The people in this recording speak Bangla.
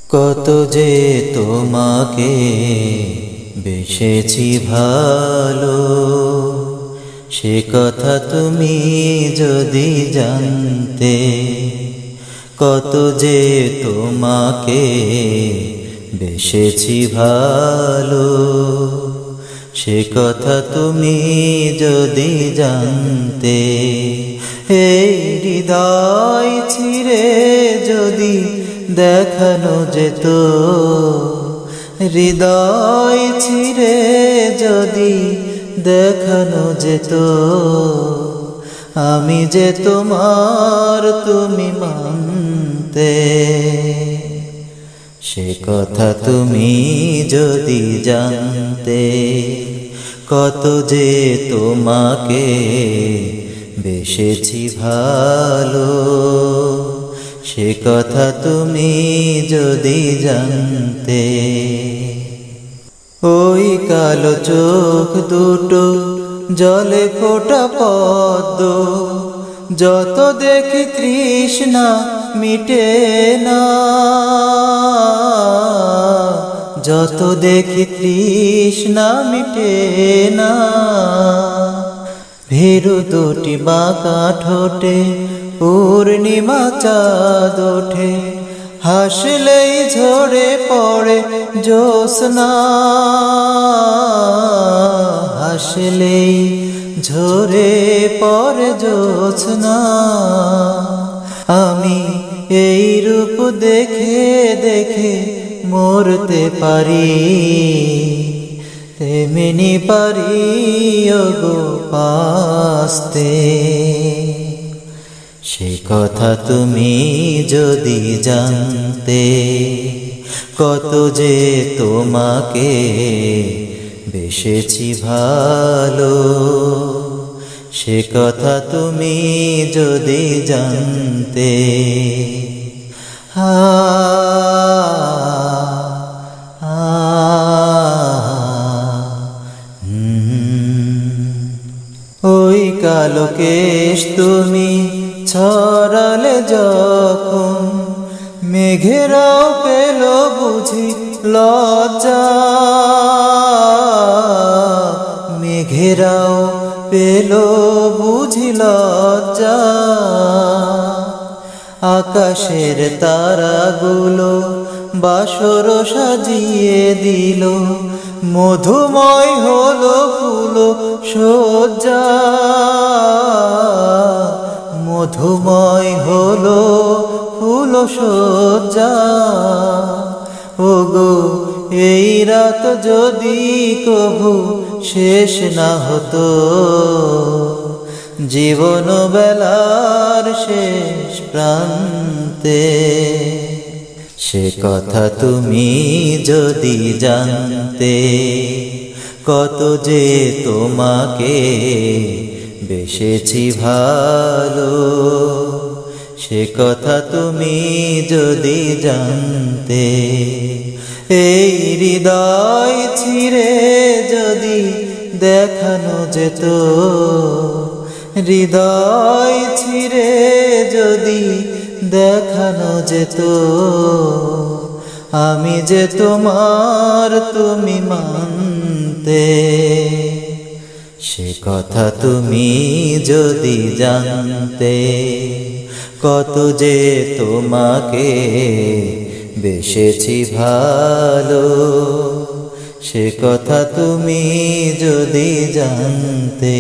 কত যে তোমাকে বেসেছি ভালো, সে কথা তুমি যদি জানতে। কত যে তোমাকে বেসেছি ভালো, সে কথা তুমি যদি জানতে। এই হৃদয় ছিঁড়ে যদি দেখানো যেত, হৃদয় ছিঁড়ে যদি দেখানো যেত, আমি যে তোমার তুমি মানতে। সে কথা তুমি যদি জানতে। কত যে তোমাকে বেসেছি ভালো, সে কথা তুমি যদি জানতে। ওই কালো চোখ দুটো জলে ফোটা পদ্ম, যত দেখি তৃষ্ণা মিটে না, যত দেখি তৃষ্ণা মিটে না। ভীরু দুটি বাঁকা ঠোঁটে পূর্ণিমা চাঁদ ওঠে, হাসলেই ঝরে পড়ে জ্যোৎস্না, হাসলেই ঝরে পড়ে জ্যোৎস্না। আমি এই রূপ দেখে দেখে মরতে পারি, তেমনি পারি ওগো বাঁচতে। সে কথা তুমি যদি জানতে। কত যে তোমাকে বেসেছি ভালো, সে কথা তুমি যদি জানতে। ওই কালো কেশ তুমি ছড়ালে যখন, মেঘেরাও পেল বুঝি লজ্জা, মেঘেরাও পেল বুঝি লজ্জা। আকাশের তারাগুলো বাসর সাজিয়ে দিল, মধুময় হলো ফুল সজ্জা, মধুময় হলো ফুল সজ্জা। ওগো এই রাত যদি কভু শেষ না হতো, জীবন বেলার শেষ প্রান্তে। সে কথা তুমি যদি জানতে। কত যে তোমাকে বেসেছি ভালো, সে কথা তুমি যদি জানতে। এই হৃদয় ছিঁড়ে যদি দেখানো যেত, হৃদয় ছিঁড়ে যদি দেখানো যেত, আমি যে তোমার তুমি মানতে। সে কথা তুমি যদি জানতে। কত যে তোমাকে বেসেছি ভালো, সে কথা তুমি যদি জানতে।